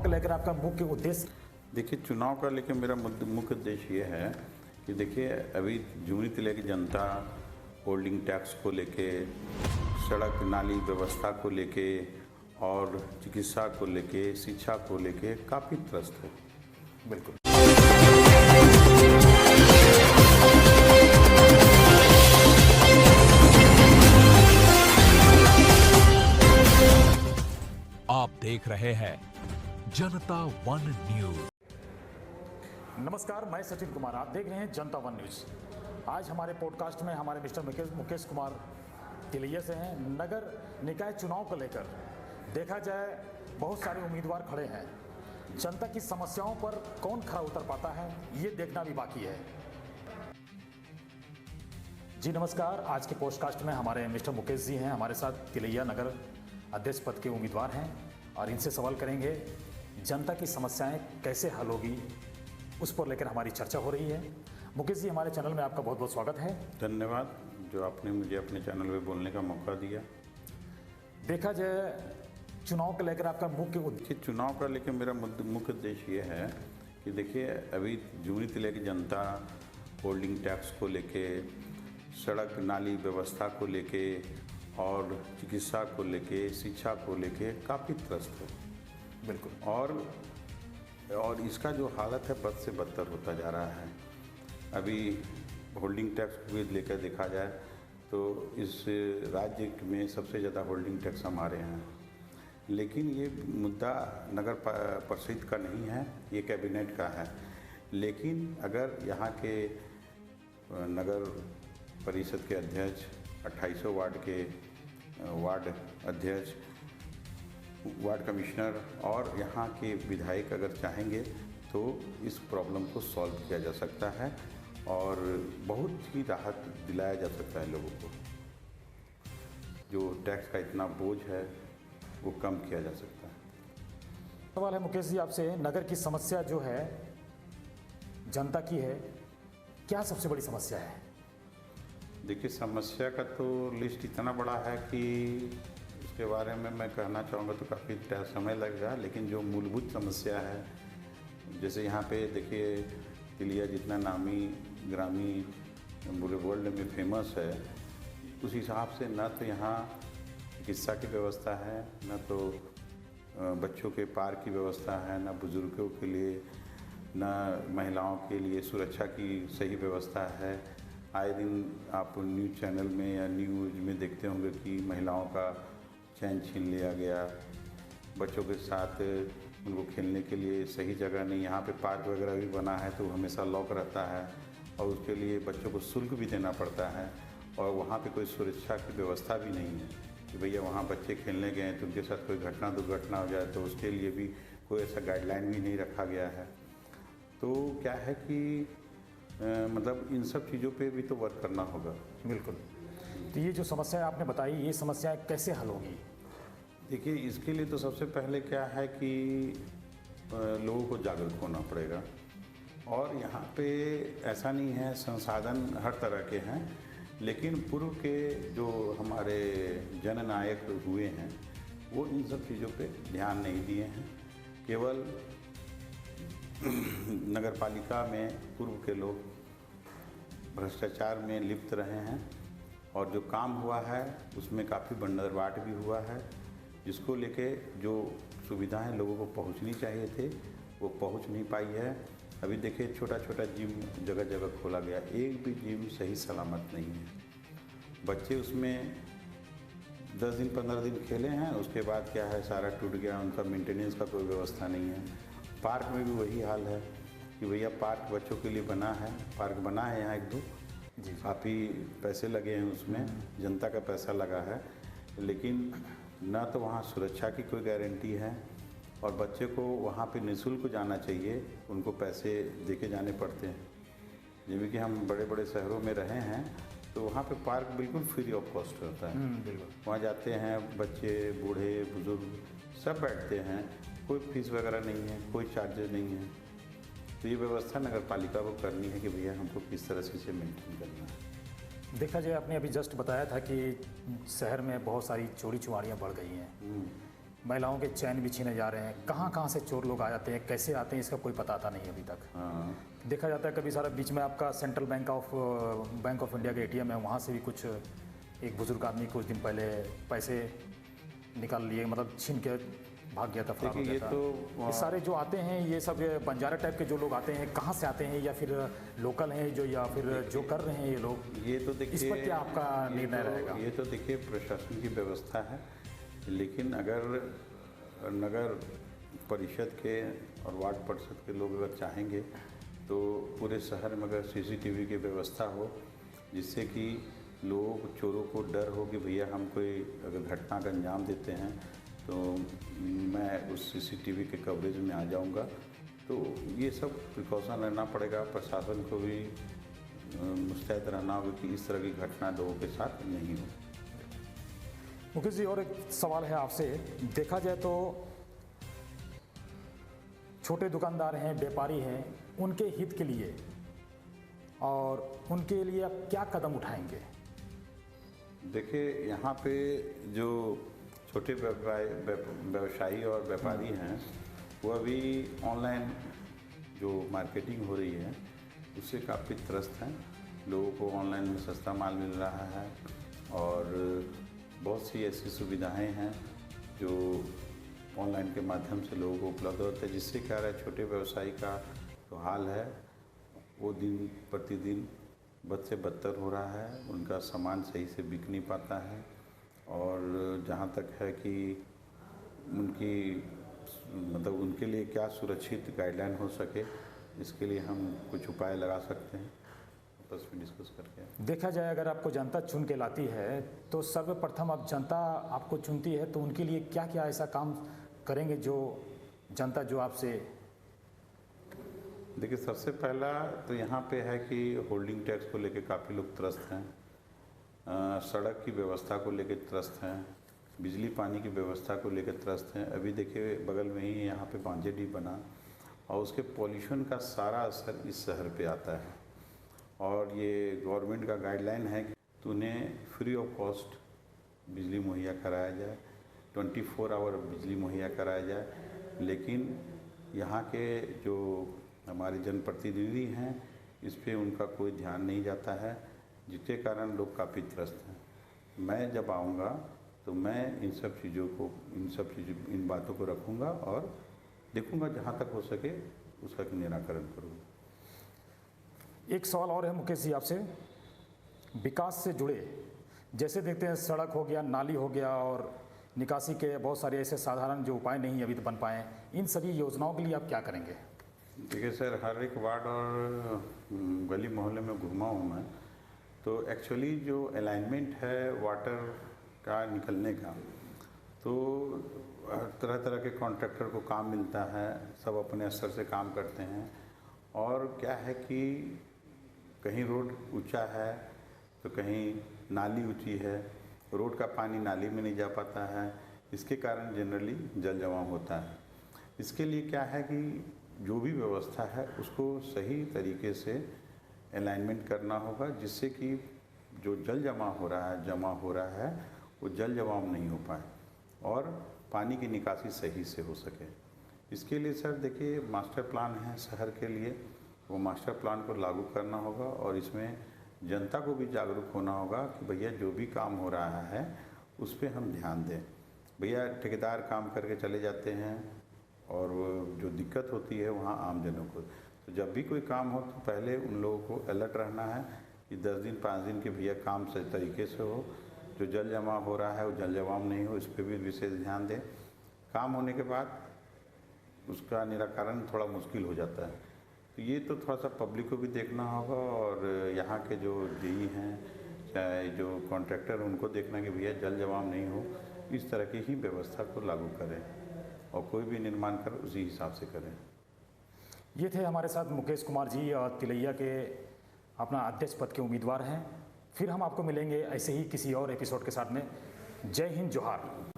को लेकर आपका मुख्य उद्देश्य? देखिए, चुनाव का लेकर मेरा मुख्य उद्देश्य ये है कि देखिए, अभी जुमनी जिले की जनता होल्डिंग टैक्स को लेके, सड़क नाली व्यवस्था को लेके और चिकित्सा को लेके, शिक्षा को लेके काफ़ी त्रस्त है। बिल्कुल। आप देख रहे हैं जनता वन न्यूज। नमस्कार, मैं सचिन कुमार, आप देख रहे हैं जनता वन न्यूज। आज हमारे पॉडकास्ट में हमारे मिस्टर मुकेश कुमार तिलैया से हैं। नगर निकाय चुनाव को लेकर देखा जाए बहुत सारे उम्मीदवार खड़े हैं। जनता की समस्याओं पर कौन खरा उतर पाता है, ये देखना भी बाकी है। जी नमस्कार, आज के पॉडकास्ट में हमारे मिस्टर मुकेश जी हैं हमारे साथ, तिलैया नगर अध्यक्ष पद के उम्मीदवार हैं और इनसे सवाल करेंगे जनता की समस्याएं कैसे हल होगी, उस पर लेकर हमारी चर्चा हो रही है। मुकेश जी, हमारे चैनल में आपका बहुत बहुत स्वागत है। धन्यवाद जो आपने मुझे अपने चैनल में बोलने का मौका दिया। देखा जाए चुनाव को लेकर आपका मुख्य उद्देश्य? चुनाव का लेकर मेरा मुख्य उद्देश्य ये है कि देखिए, अभी जुमनी जिले की जनता होल्डिंग टैक्स को लेके, सड़क नाली व्यवस्था को लेके और चिकित्सा को लेके, शिक्षा को लेके काफ़ी त्रस्त है। बिल्कुल। और इसका जो हालत है बद से बदतर होता जा रहा है। अभी होल्डिंग टैक्स को भी लेकर देखा जाए तो इस राज्य में सबसे ज़्यादा होल्डिंग टैक्स हमारे हैं, लेकिन ये मुद्दा नगर परिषद का नहीं है, ये कैबिनेट का है। लेकिन अगर यहाँ के नगर परिषद के अध्यक्ष, 2800 वार्ड के वार्ड अध्यक्ष, वार्ड कमिश्नर और यहाँ के विधायक अगर चाहेंगे तो इस प्रॉब्लम को सॉल्व किया जा सकता है और बहुत ही राहत दिलाया जा सकता है लोगों को। जो टैक्स का इतना बोझ है वो कम किया जा सकता है। सवाल है मुकेश जी आपसे, नगर की समस्या जो है जनता की है, क्या सबसे बड़ी समस्या है? देखिए, समस्या का तो लिस्ट इतना बड़ा है कि उसके बारे में मैं कहना चाहूँगा तो काफ़ी समय लगेगा, लेकिन जो मूलभूत समस्या है, जैसे यहाँ पे देखिए तिलैया जितना नामी ग्रामी पूरे वर्ल्ड में फेमस है, उस हिसाब से ना तो यहाँ चिकित्सा की व्यवस्था है, ना तो बच्चों के पार्क की व्यवस्था है, ना बुजुर्गों के लिए, ना महिलाओं के लिए सुरक्षा की सही व्यवस्था है। आए दिन आप न्यूज़ चैनल में या न्यूज़ में देखते होंगे कि महिलाओं का चैन छीन लिया गया, बच्चों के साथ उनको खेलने के लिए सही जगह नहीं। यहाँ पे पार्क वगैरह भी बना है तो हमेशा लॉक रहता है और उसके लिए बच्चों को शुल्क भी देना पड़ता है और वहाँ पे कोई सुरक्षा की व्यवस्था भी नहीं है कि भैया वहाँ बच्चे खेलने गए तो उनके साथ कोई दुर्घटना हो जाए तो उसके लिए भी कोई ऐसा गाइडलाइन भी नहीं रखा गया है। तो क्या है कि मतलब इन सब चीज़ों पे भी तो वर्क करना होगा। बिल्कुल। तो ये जो समस्या आपने बताई, ये समस्याएं कैसे हल होगी? देखिए, इसके लिए तो सबसे पहले क्या है कि लोगों को जागरूक होना पड़ेगा और यहाँ पे ऐसा नहीं है, संसाधन हर तरह के हैं, लेकिन पूर्व के जो हमारे जननायक हुए हैं वो इन सब चीज़ों पे ध्यान नहीं दिए हैं। केवल नगर पालिका में पूर्व के लोग भ्रष्टाचार में लिप्त रहे हैं और जो काम हुआ है उसमें काफ़ी बंदरबाट भी हुआ है, जिसको लेके जो सुविधाएं लोगों को पहुंचनी चाहिए थे वो पहुंच नहीं पाई है। अभी देखिए, छोटा छोटा जिम जगह जगह खोला गया, एक भी जिम सही सलामत नहीं है। बच्चे उसमें 10 दिन 15 दिन खेले हैं, उसके बाद क्या है सारा टूट गया, उनका मेंटेनेंस का कोई व्यवस्था नहीं है। पार्क में भी वही हाल है कि भैया पार्क बच्चों के लिए बना है, पार्क बना है यहाँ 1-2, काफ़ी पैसे लगे हैं उसमें, जनता का पैसा लगा है, लेकिन ना तो वहाँ सुरक्षा की कोई गारंटी है और बच्चे को वहाँ पे निःशुल्क जाना चाहिए, उनको पैसे देके जाने पड़ते हैं। जैसे कि हम बड़े बड़े शहरों में रहे हैं तो वहाँ पे पार्क बिल्कुल फ्री ऑफ कॉस्ट होता है। बिल्कुल। वहाँ जाते हैं बच्चे, बूढ़े, बुजुर्ग सब बैठते हैं, कोई फीस वगैरह नहीं है, कोई चार्जेस नहीं है। तो ये व्यवस्था नगर पालिका को करनी है कि भैया हमको किस तरह से इसे मेंटेन करना है। देखा जाए, आपने अभी जस्ट बताया था कि शहर में बहुत सारी चोरी चुमारियाँ बढ़ गई हैं, महिलाओं के चैन भी छीने जा रहे हैं, कहाँ कहाँ से चोर लोग आ जाते हैं, कैसे आते हैं, इसका कोई पता आता नहीं अभी तक। हाँ, देखा जाता है कभी सारा बीच में आपका सेंट्रल बैंक ऑफ इंडिया का एटीएम है, वहाँ से भी कुछ एक बुजुर्ग आदमी कुछ दिन पहले पैसे निकाल लिए, मतलब छीन के भाग गया था, फरार हो देखिए गया ये था। तो ये सारे जो आते हैं ये सब बंजारा टाइप के जो लोग आते हैं, कहाँ से आते हैं, या फिर लोकल हैं जो, या फिर जो कर रहे हैं ये लोग, ये तो देखिए इस पर क्या आपका निर्णय रहेगा? ये तो देखिए प्रशासन की व्यवस्था है, लेकिन अगर नगर परिषद के और वार्ड परिषद के लोग अगर चाहेंगे तो पूरे शहर में अगर सीसीटीवी की व्यवस्था हो, जिससे कि लोग चोरों को डर हो कि भैया हम कोई अगर घटना का अंजाम देते हैं तो मैं उस सीसीटीवी के कवरेज में आ जाऊंगा, तो ये सब प्रिकॉशन रहना पड़ेगा। प्रशासन को भी मुस्तैद रहना होगा कि इस तरह की घटना लोगों के साथ नहीं हो। मुकेश जी, और एक सवाल है आपसे, देखा जाए तो छोटे दुकानदार हैं, व्यापारी हैं, उनके हित के लिए और उनके लिए आप क्या कदम उठाएंगे? देखिए यहाँ पे जो छोटे व्यवसायी और व्यापारी हैं वो अभी ऑनलाइन जो मार्केटिंग हो रही है उससे काफ़ी त्रस्त हैं। लोगों को ऑनलाइन में सस्ता माल मिल रहा है और बहुत सी ऐसी सुविधाएं हैं जो ऑनलाइन के माध्यम से लोगों को उपलब्ध होता है, जिससे क्या रहा है छोटे व्यवसायी का जो हाल है वो दिन प्रतिदिन बद से बदतर हो रहा है। उनका सामान सही से बिक नहीं पाता है और जहाँ तक है कि उनकी मतलब उनके लिए क्या सुरक्षित गाइडलाइन हो सके, इसके लिए हम कुछ उपाय लगा सकते हैं, आपस में डिस्कस करके। देखा जाए अगर आपको जनता चुन के लाती है तो सर्वप्रथम अब जनता आपको चुनती है तो उनके लिए क्या क्या ऐसा काम करेंगे जो जनता जो आपसे? देखिए सबसे पहला तो यहाँ पे है कि होल्डिंग टैक्स को लेके काफ़ी लोग त्रस्त हैं, सड़क की व्यवस्था को लेके त्रस्त हैं, बिजली पानी की व्यवस्था को लेकर त्रस्त हैं। अभी देखिए बगल में ही यहाँ पे बांजेडी बना और उसके पॉल्यूशन का सारा असर इस शहर पे आता है और ये गवर्नमेंट का गाइडलाइन है कि उन्हें फ्री ऑफ कॉस्ट बिजली मुहैया कराया जाए, 24 आवर बिजली मुहैया कराया जाए, लेकिन यहाँ के जो हमारे जनप्रतिनिधि हैं इस पे उनका कोई ध्यान नहीं जाता है, जिसके कारण लोग काफ़ी त्रस्त हैं। मैं जब आऊँगा तो मैं इन इन बातों को रखूँगा और देखूँगा जहाँ तक हो सके उसका निराकरण करूँगा। एक सवाल और है मुकेश जी आपसे, विकास से जुड़े जैसे देखते हैं सड़क हो गया, नाली हो गया और निकासी के बहुत सारे ऐसे साधारण जो उपाय नहीं अभी तो बन पाए, इन सभी योजनाओं के लिए आप क्या करेंगे? देखिए सर, हर एक वार्ड और गली मोहल्ले में घूमा हूँ मैं, तो एक्चुअली जो अलाइनमेंट है वाटर का निकलने का, तो तरह तरह के कॉन्ट्रैक्टर को काम मिलता है, सब अपने स्तर से काम करते हैं और क्या है कि कहीं रोड ऊंचा है तो कहीं नाली ऊंची है, रोड का पानी नाली में नहीं जा पाता है, इसके कारण जनरली जल जमाव होता है। इसके लिए क्या है कि जो भी व्यवस्था है उसको सही तरीके से अलाइनमेंट करना होगा, जिससे कि जो जल जमा हो रहा है वो जल जमाव नहीं हो पाए और पानी की निकासी सही से हो सके। इसके लिए सर देखिए मास्टर प्लान है शहर के लिए, वो मास्टर प्लान को लागू करना होगा और इसमें जनता को भी जागरूक होना होगा कि भैया जो भी काम हो रहा है उस पर हम ध्यान दें। भैया ठेकेदार काम करके चले जाते हैं और जो दिक्कत होती है वहाँ आम जनों को, तो जब भी कोई काम हो तो पहले उन लोगों को अलर्ट रहना है कि 10 दिन 5 दिन के भैया काम सही तरीके से हो, जो जल जमा हो रहा है वो जल जमाव नहीं हो, इस पर भी विशेष ध्यान दें। काम होने के बाद उसका निराकरण थोड़ा मुश्किल हो जाता है, तो ये तो थोड़ा सा पब्लिक को भी देखना होगा और यहाँ के जो डीई हैं चाहे जो कॉन्ट्रैक्टर उनको देखना कि भैया जल जमाव नहीं हो, इस तरह की ही व्यवस्था को लागू करें और कोई भी निर्माण कर उसी हिसाब से करें। ये थे हमारे साथ मुकेश कुमार जी, तिलैया के अपना अध्यक्ष पद के उम्मीदवार हैं। फिर हम आपको मिलेंगे ऐसे ही किसी और एपिसोड के साथ में। जय हिंद, जोहार।